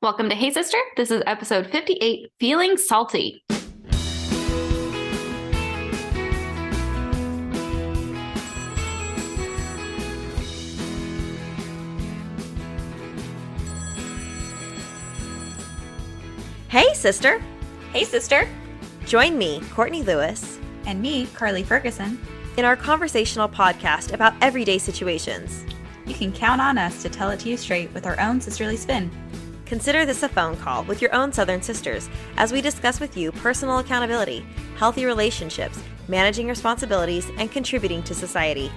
Welcome to Hey Sister. This is episode 58, Feeling Salty. Hey, sister. Hey, sister. Join me, Courtney Lewis, And me, Carly Ferguson. in our conversational podcast about everyday situations. You can count on us to tell it to you straight with our own sisterly spin. Consider this a phone call with your own Southern sisters as we discuss with you personal accountability, healthy relationships, managing responsibilities, and contributing to society.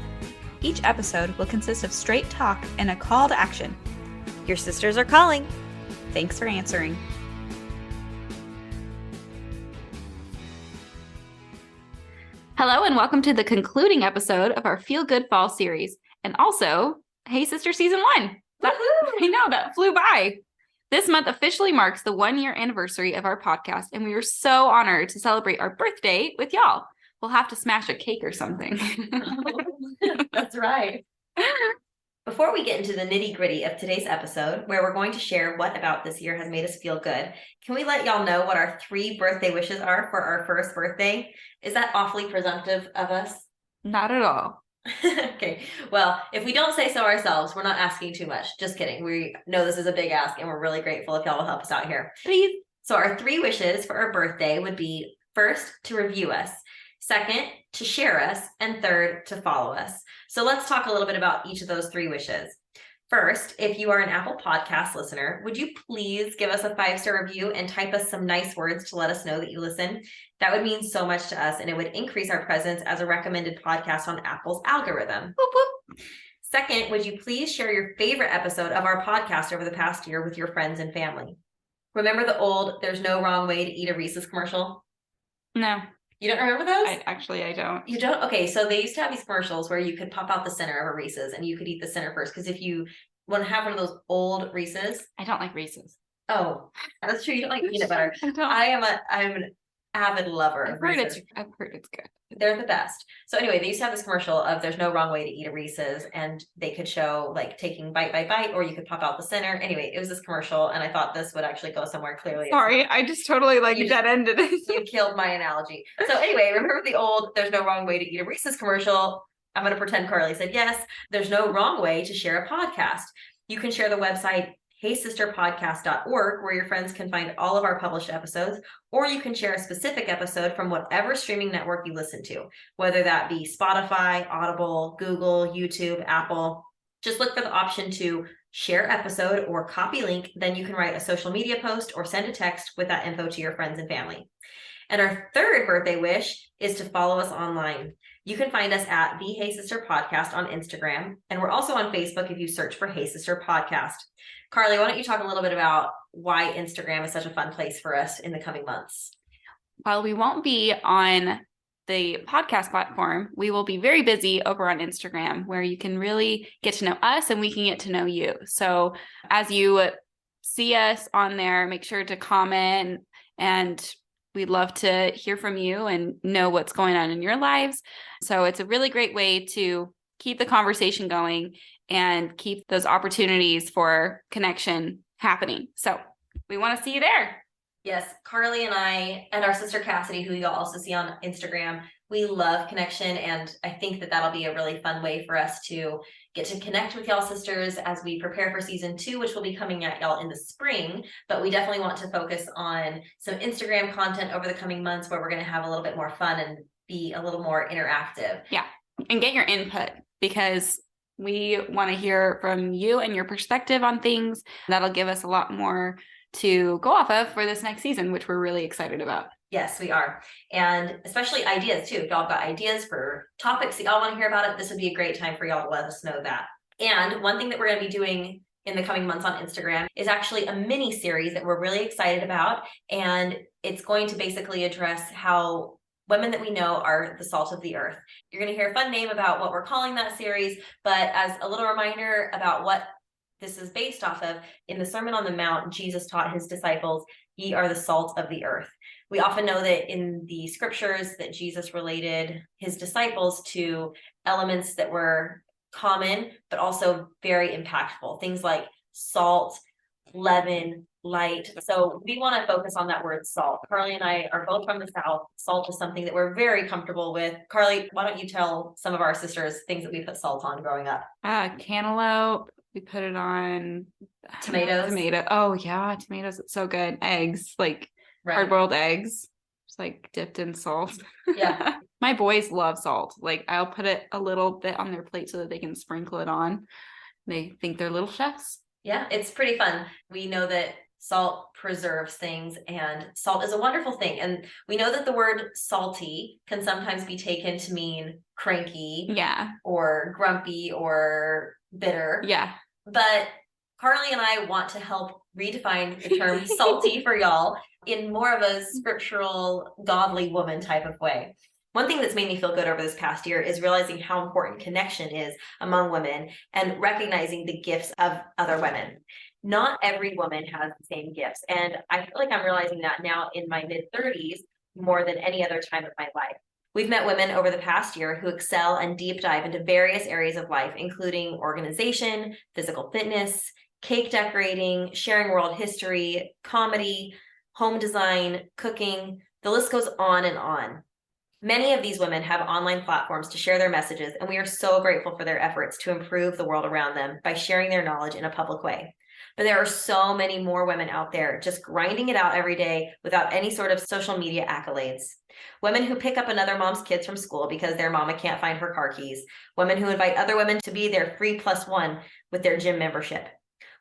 Each episode will consist of straight talk and a call to action. Your sisters are calling. Thanks for answering. Hello and welcome to the concluding episode of our Feel Good Fall series. And also, Hey Sister Season 1. I know, that flew by. This month officially marks the 1-year anniversary of our podcast, and we are so honored to celebrate our birthday with y'all. We'll have to smash a cake or something. That's right. Before we get into the nitty-gritty of today's episode, where we're going to share what about this year has made us feel good, can we let y'all know what our 3 birthday wishes are for our first birthday? Is that awfully presumptive of us? Not at all. Okay, well, if we don't say so ourselves, we're not asking too much. Just kidding. We know this is a big ask, and we're really grateful if y'all will help us out here. Please. So our 3 wishes for our birthday would be, first, to review us, second, to share us, and third, to follow us. So let's talk a little bit about each of those 3 wishes. First, if you are an Apple Podcast listener, would you please give us a 5-star review and type us some nice words to let us know that you listen? That would mean so much to us, and it would increase our presence as a recommended podcast on Apple's algorithm. Whoop, whoop. Second, would you please share your favorite episode of our podcast over the past year with your friends and family? Remember the old "there's no wrong way to eat a Reese's" commercial? No. You don't remember those? I don't. You don't? Okay, so they used to have these commercials where you could pop out the center of a Reese's and you could eat the center first. Because if you want to have one of those old Reese's. I don't like Reese's. Oh, that's true. You don't like peanut butter. I don't. I'm an avid lover of Reese's. I've heard it's good. They're the best. So anyway, they used to have this commercial of "there's no wrong way to eat a Reese's," and they could show like taking bite by bite, or you could pop out the center. Anyway, it was this commercial, and I thought this would actually go somewhere. Clearly, Sorry, I just totally dead ended it. You killed my analogy. So anyway, remember the old "there's no wrong way to eat a Reese's" commercial? I'm going to pretend Carly said yes. There's no wrong way to share a podcast. You can share the website heysisterpodcast.org, where your friends can find all of our published episodes, or you can share a specific episode from whatever streaming network you listen to, whether that be Spotify, Audible, Google, YouTube, Apple. Just look for the option to share episode or copy link. Then you can write a social media post or send a text with that info to your friends and family. And our third birthday wish is to follow us online. You can find us at the Hey Sister Podcast on Instagram, and we're also on Facebook if you search for Hey Sister Podcast. Carly, why don't you talk a little bit about why Instagram is such a fun place for us in the coming months? While we won't be on the podcast platform, we will be very busy over on Instagram, where you can really get to know us and we can get to know you. So as you see us on there, make sure to comment, and we'd love to hear from you and know what's going on in your lives. So it's a really great way to keep the conversation going and keep those opportunities for connection happening. So we want to see you there. Yes, Carly and I and our sister Cassidy, who you'll also see on Instagram, we love connection. And I think that that'll be a really fun way for us to get to connect with y'all sisters as we prepare for season 2, which will be coming at y'all in the spring. But we definitely want to focus on some Instagram content over the coming months, where we're going to have a little bit more fun and be a little more interactive. Yeah. And get your input, because we want to hear from you and your perspective on things. That'll give us a lot more to go off of for this next season, which we're really excited about. Yes, we are. And especially ideas too. If y'all got ideas for topics that y'all want to hear about it, this would be a great time for y'all to let us know that. And one thing that we're going to be doing in the coming months on Instagram is actually a mini series that we're really excited about. And it's going to basically address how women that we know are the salt of the earth. You're going to hear a fun name about what we're calling that series, but as a little reminder about what this is based off of, in the Sermon on the Mount, Jesus taught his disciples, "Ye are the salt of the earth." We often know that in the scriptures that Jesus related his disciples to elements that were common, but also very impactful. Things like salt, leaven, light. So we want to focus on that word salt. Carley and I are both from the South. Salt is something that we're very comfortable with. Carley, why don't you tell some of our sisters things that we put salt on growing up? Cantaloupe. We put it on Tomatoes. Oh yeah, tomatoes. It's so good. Eggs, like Right. hard-boiled eggs, just like dipped in salt. Yeah. My boys love salt. Like I'll put it a little bit on their plate so that they can sprinkle it on. They think they're little chefs. Yeah, it's pretty fun. We know that salt preserves things, and salt is a wonderful thing. And we know that the word salty can sometimes be taken to mean cranky, Yeah, or grumpy, or bitter. yeah. But Carley and I want to help redefine the term salty for y'all in more of a scriptural, godly woman type of way. One thing that's made me feel good over this past year is realizing how important connection is among women and recognizing the gifts of other women. Not every woman has the same gifts. And I feel like I'm realizing that now in my mid-30s more than any other time of my life. We've met women over the past year who excel and deep dive into various areas of life, including organization, physical fitness, cake decorating, sharing world history, comedy, home design, cooking. The list goes on and on. Many of these women have online platforms to share their messages, and we are so grateful for their efforts to improve the world around them by sharing their knowledge in a public way. But there are so many more women out there just grinding it out every day without any sort of social media accolades. Women who pick up another mom's kids from school because their mama can't find her car keys. Women who invite other women to be their free +1 with their gym membership.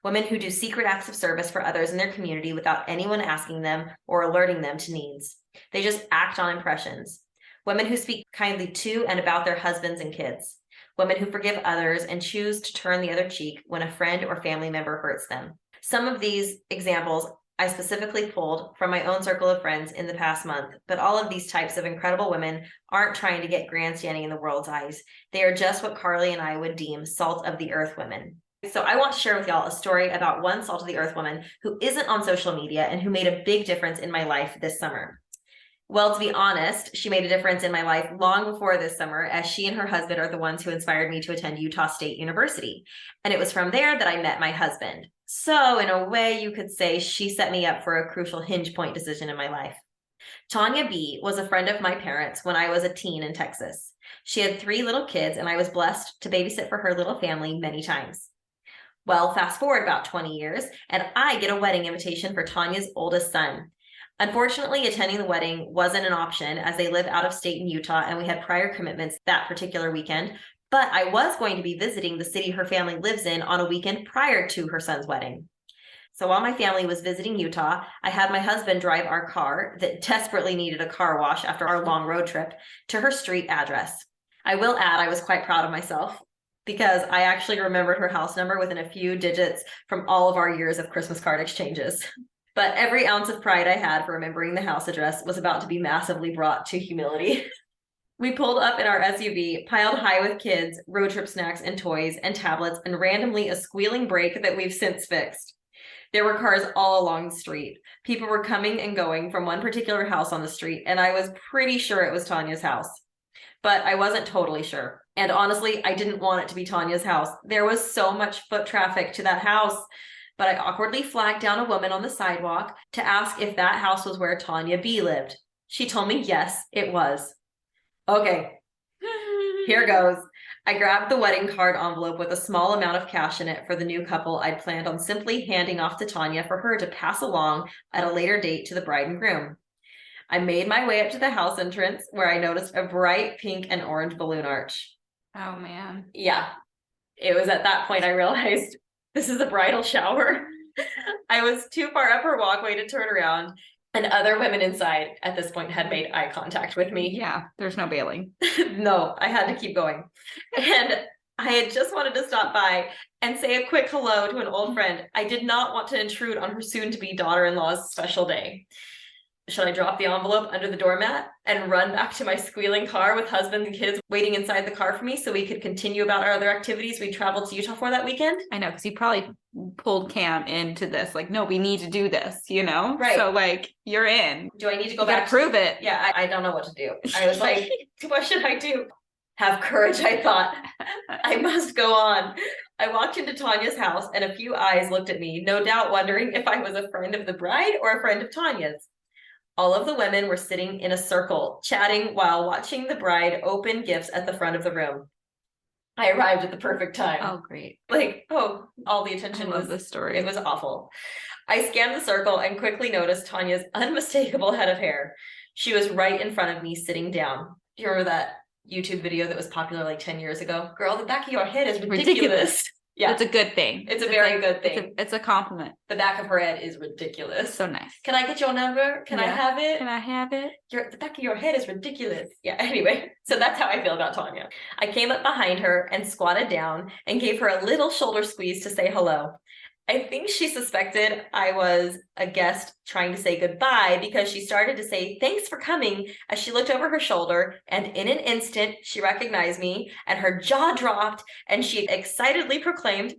Women who do secret acts of service for others in their community without anyone asking them or alerting them to needs. They just act on impressions. Women who speak kindly to and about their husbands and kids. Women who forgive others and choose to turn the other cheek when a friend or family member hurts them. Some of these examples I specifically pulled from my own circle of friends in the past month, but all of these types of incredible women aren't trying to get grandstanding in the world's eyes. They are just what Carley and I would deem salt of the earth women. So I want to share with y'all a story about one salt of the earth woman who isn't on social media and who made a big difference in my life this summer. Well, to be honest, she made a difference in my life long before this summer, as she and her husband are the ones who inspired me to attend Utah State University. And it was from there that I met my husband. So in a way, you could say she set me up for a crucial hinge point decision in my life. Tonya B was a friend of my parents when I was a teen in Texas. She had 3 little kids, and I was blessed to babysit for her little family many times. Well, fast forward about 20 years, and I get a wedding invitation for Tonya's oldest son. Unfortunately, attending the wedding wasn't an option as they live out of state in Utah and we had prior commitments that particular weekend, but I was going to be visiting the city her family lives in on a weekend prior to her son's wedding. So while my family was visiting Utah, I had my husband drive our car that desperately needed a car wash after our long road trip to her street address. I will add, I was quite proud of myself because I actually remembered her house number within a few digits from all of our years of Christmas card exchanges. But every ounce of pride I had for remembering the house address was about to be massively brought to humility. We pulled up in our SUV, piled high with kids, road trip snacks and toys and tablets, and randomly a squealing brake that we've since fixed. There were cars all along the street. People were coming and going from one particular house on the street, and I was pretty sure it was Tonya's house. But I wasn't totally sure. And honestly, I didn't want it to be Tonya's house. There was so much foot traffic to that house. But I awkwardly flagged down a woman on the sidewalk to ask if that house was where Tonya B lived. She told me yes, it was. Okay, here goes. I grabbed the wedding card envelope with a small amount of cash in it for the new couple I'd planned on simply handing off to Tonya for her to pass along at a later date to the bride and groom. I made my way up to the house entrance where I noticed a bright pink and orange balloon arch. Oh, man. Yeah, it was at that point I realized this is a bridal shower. I was too far up her walkway to turn around, and other women inside at this point had made eye contact with me. Yeah, there's no bailing. No, I had to keep going. And I had just wanted to stop by and say a quick hello to an old friend. I did not want to intrude on her soon-to-be daughter-in-law's special day. Should I drop the envelope under the doormat and run back to my squealing car with husband and kids waiting inside the car for me so we could continue about our other activities we traveled to Utah for that weekend? I know, because you probably pulled Cam into this. Like, no, we need to do this, you know? Right. So, like, you're in. Do I need to go You back? gotta prove it. Yeah, I don't know what to do. I was like, what should I do? Have courage, I thought. I must go on. I walked into Tonya's house and a few eyes looked at me, no doubt wondering if I was a friend of the bride or a friend of Tonya's. All of the women were sitting in a circle, chatting while watching the bride open gifts at the front of the room. I arrived at the perfect time. Oh, great. All the attention I love was this story. It was awful. I scanned the circle and quickly noticed Tonya's unmistakable head of hair. She was right in front of me, sitting down. Do you remember that YouTube video that was popular like 10 years ago? Girl, the back of your head is ridiculous. Yeah. It's a good thing. It's a very good thing. It's a compliment. The back of her head is ridiculous. So nice. Can I get your number? Can I have it? Can I have it? The back of your head is ridiculous. Yeah, anyway. So that's how I feel about Tonya. I came up behind her and squatted down and gave her a little shoulder squeeze to say hello. I think she suspected I was a guest trying to say goodbye because she started to say thanks for coming as she looked over her shoulder, and in an instant she recognized me and her jaw dropped and she excitedly proclaimed,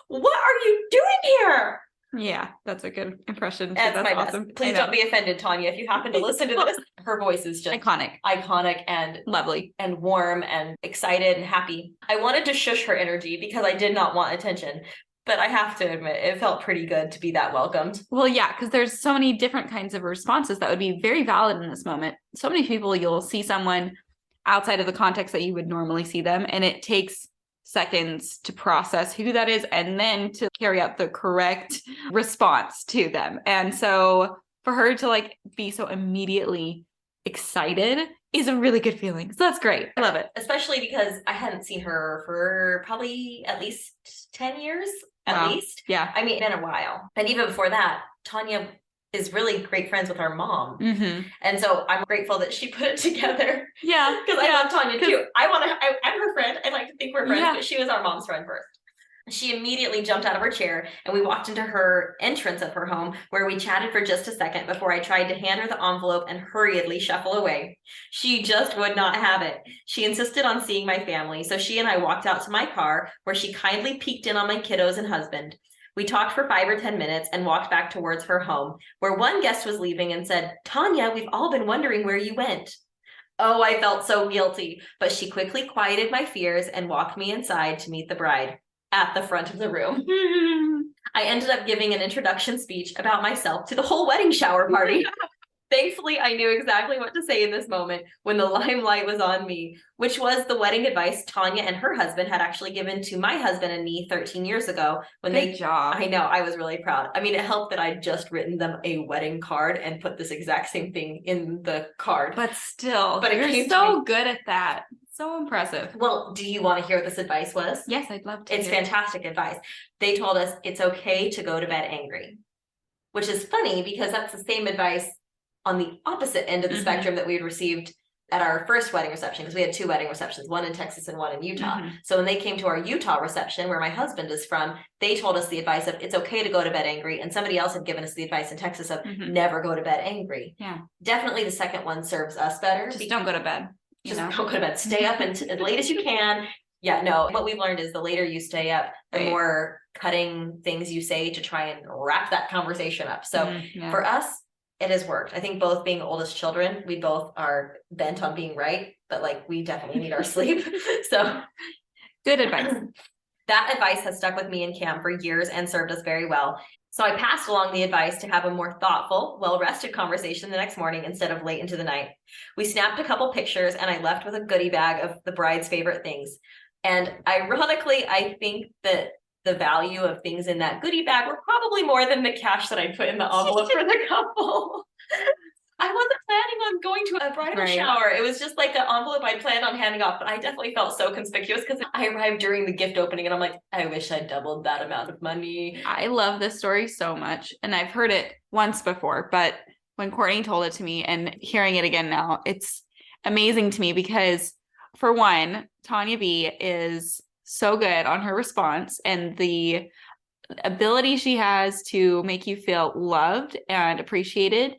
"What are you doing here?" Yeah, that's a good impression. That's my awesome. best. Please don't be offended, Tonya, if you happen to listen to this. Her voice is just iconic and lovely and warm and excited and happy. I wanted to shush her energy because I did not want attention. But I have to admit, it felt pretty good to be that welcomed. Well, yeah, because there's so many different kinds of responses that would be very valid in this moment. So many people, you'll see someone outside of the context that you would normally see them, and it takes seconds to process who that is and then to carry out the correct response to them. And so for her to be so immediately excited is a really good feeling. So that's great. I love it. Especially because I hadn't seen her for probably at least 10 years. At least. Yeah. I mean, in a while. And even before that, Tonya is really great friends with our mom. Mm-hmm. And so I'm grateful that she put it together. Yeah. Because I love Tonya too. I'm her friend. I like to think we're friends, but she was our mom's friend first. She immediately jumped out of her chair and we walked into her entrance of her home where we chatted for just a second before I tried to hand her the envelope and hurriedly shuffle away. She just would not have it. She insisted on seeing my family, so she and I walked out to my car where she kindly peeked in on my kiddos and husband. We talked for 5 or 10 minutes and walked back towards her home where one guest was leaving and said, "Tonya, we've all been wondering where you went." Oh, I felt so guilty, but she quickly quieted my fears and walked me inside to meet the bride. At the front of the room. I ended up giving an introduction speech about myself to the whole wedding shower party. Thankfully, I knew exactly what to say in this moment when the limelight was on me, which was the wedding advice Tonya and her husband had actually given to my husband and me 13 years ago. Good job. I know, I was really proud. I mean, it helped that I'd just written them a wedding card and put this exact same thing in the card. But still, you're so good at that. So impressive. Well, do you want to hear what this advice was? Yes, I'd love to. It's fantastic advice. They told us it's okay to go to bed angry, which is funny because that's the same advice on the opposite end of the spectrum that we had received at our first wedding reception, because we had 2 wedding receptions, one in Texas and one in Utah. So when they came to our Utah reception, where my husband is from, they told us the advice of it's okay to go to bed angry. And somebody else had given us the advice in Texas of never go to bed angry. Yeah. Definitely the second one serves us better. Just don't go to bed. Just don't go to bed. Stay up as late as you can. Yeah, no. What we've learned is the later you stay up, the more cutting things you say to try and wrap that conversation up. So for us, it has worked. I think both being oldest children, we both are bent on being right, but we definitely need our sleep. So good advice. That advice has stuck with me and Cam for years and served us very well. So I passed along the advice to have a more thoughtful, well-rested conversation the next morning instead of late into the night. We snapped a couple pictures and I left with a goodie bag of the bride's favorite things. And ironically, I think that the value of things in that goodie bag were probably more than the cash that I put in the envelope for the couple. I wasn't planning on going to a bridal shower. It was just like an envelope I planned on handing off, but I definitely felt so conspicuous because I arrived during the gift opening and I'm like, I wish I doubled that amount of money. I love this story so much. And I've heard it once before, but when Courtney told it to me and hearing it again now, it's amazing to me because for one, Tonya B is so good on her response and the ability she has to make you feel loved and appreciated.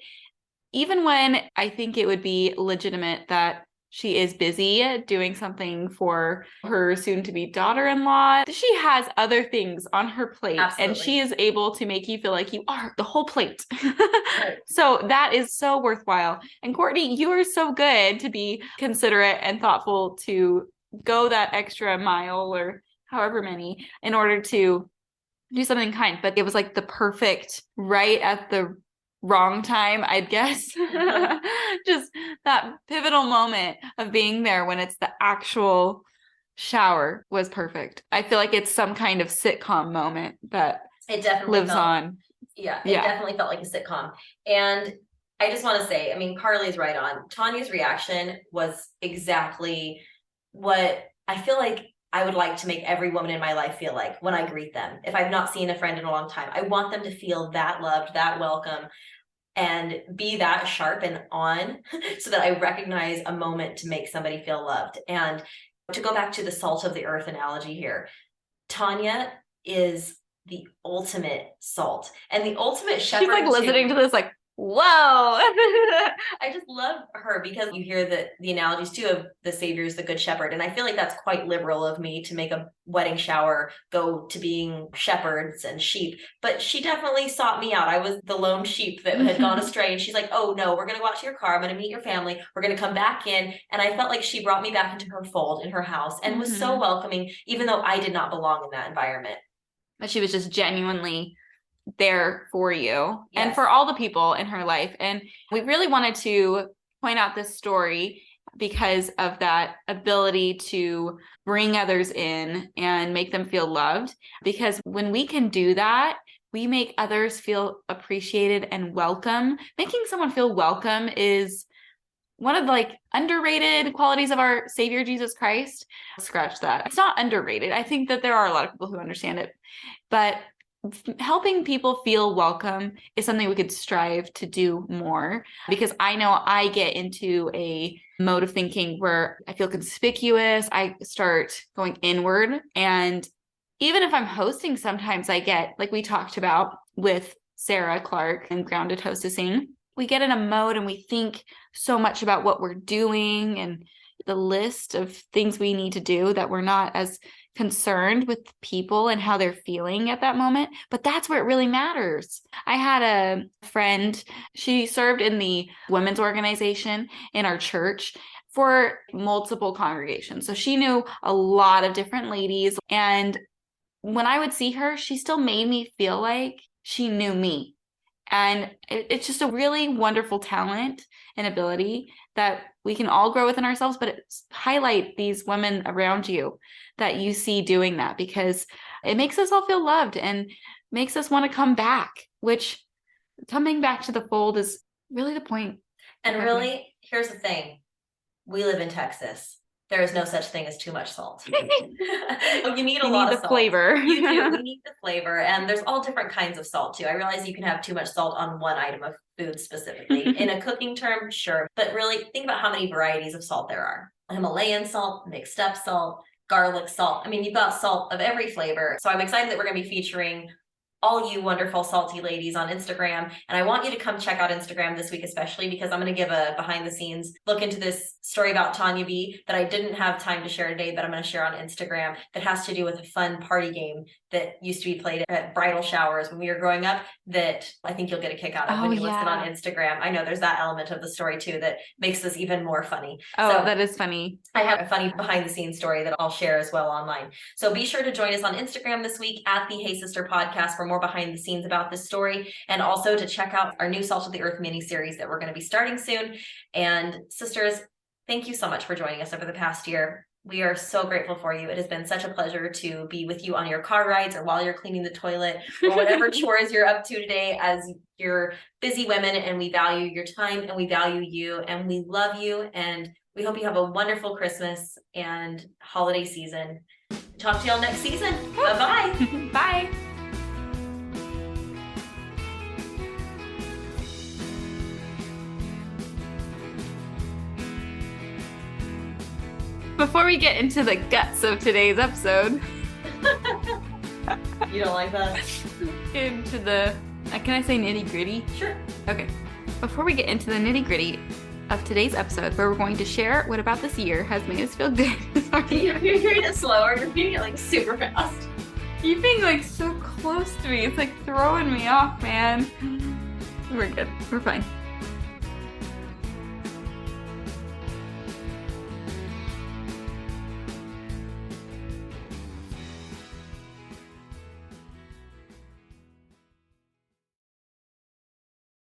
Even when I think it would be legitimate that she is busy doing something for her soon-to-be daughter-in-law, she has other things on her plate. Absolutely. And she is able to make you feel like you are the whole plate. Right. So that is so worthwhile. And Courtney, you are so good to be considerate and thoughtful to go that extra mile or however many in order to do something kind. But it was like the perfect right at the wrong time, I'd guess. Just that pivotal moment of being there when it's the actual shower was perfect. I feel like it's some kind of sitcom moment that it definitely lives on. Yeah, it definitely felt like a sitcom. And I just want to say, I mean, Carly's right on. Tonya's reaction was exactly what I feel like I would like to make every woman in my life feel like when I greet them. If I've not seen a friend in a long time, I want them to feel that loved, that welcome, and be that sharp and on so that I recognize a moment to make somebody feel loved. And to go back to the salt of the earth analogy here, Tonya is the ultimate salt and the ultimate shepherd. She's like listening to this like, whoa. I just love her because you hear the analogies too of the Savior's the good shepherd. And I feel like that's quite liberal of me to make a wedding shower go to being shepherds and sheep. But she definitely sought me out. I was the lone sheep that had gone astray. And she's like, oh no, we're going to go out to your car. I'm going to meet your family. We're going to come back in. And I felt like she brought me back into her fold in her house and was so welcoming, even though I did not belong in that environment. But she was just genuinely there for you and for all the people in her life. And we really wanted to point out this story because of that ability to bring others in and make them feel loved. Because when we can do that, we make others feel appreciated and welcome. Making someone feel welcome is one of the like underrated qualities of our Savior Jesus Christ. Scratch that. It's not underrated. I think that there are a lot of people who understand it, but helping people feel welcome is something we could strive to do more, because I know I get into a mode of thinking where I feel conspicuous. I start going inward. And even if I'm hosting, sometimes I get, like we talked about with Sarah Clark and Grounded Hostessing, we get in a mode and we think so much about what we're doing and the list of things we need to do that we're not as concerned with people and how they're feeling at that moment. But that's where it really matters. I had a friend, she served in the women's organization in our church for multiple congregations. So she knew a lot of different ladies. And when I would see her, she still made me feel like she knew me. And it's just a really wonderful talent and ability that we can all grow within ourselves, but highlight these women around you that you see doing that, because it makes us all feel loved and makes us want to come back, which coming back to the fold is really the point. And really, here's the thing. We live in Texas. There is no such thing as too much salt. You need a lot of salt. Flavor. You do. We need the flavor. And there's all different kinds of salt too. I realize you can have too much salt on one item of food specifically. In a cooking term, sure. But really think about how many varieties of salt there are. Himalayan salt, mixed up salt, garlic salt. I mean, you've got salt of every flavor. So I'm excited that we're going to be featuring all you wonderful salty ladies on Instagram. And I want you to come check out Instagram this week, especially because I'm going to give a behind the scenes look into this story about Tonya B that I didn't have time to share today, but I'm going to share on Instagram, that has to do with a fun party game that used to be played at bridal showers when we were growing up that I think you'll get a kick out of when you listen on Instagram. I know there's that element of the story too that makes this even more funny. Oh, so that is funny. I have a funny behind the scenes story that I'll share as well online. So be sure to join us on Instagram this week at the Hey Sister Podcast for more behind the scenes about this story, and also to check out our new Salt of the Earth mini series that we're going to be starting soon. And sisters, thank you so much for joining us over the past year. We are so grateful for you. It has been such a pleasure to be with you on your car rides or while you're cleaning the toilet or whatever chores you're up to today as you're busy women. And we value your time and we value you and we love you. And we hope you have a wonderful Christmas and holiday season. Talk to y'all next season. Bye-bye. Bye. Before we get into the guts of today's episode. You don't like that? Into the, can I say nitty gritty? Sure. Okay. Before we get into the nitty gritty of today's episode, where we're going to share what about this year has made us feel good. You're hearing it slower. You're reading it like super fast. You're being like so close to me. It's like throwing me off, man. We're good. We're fine.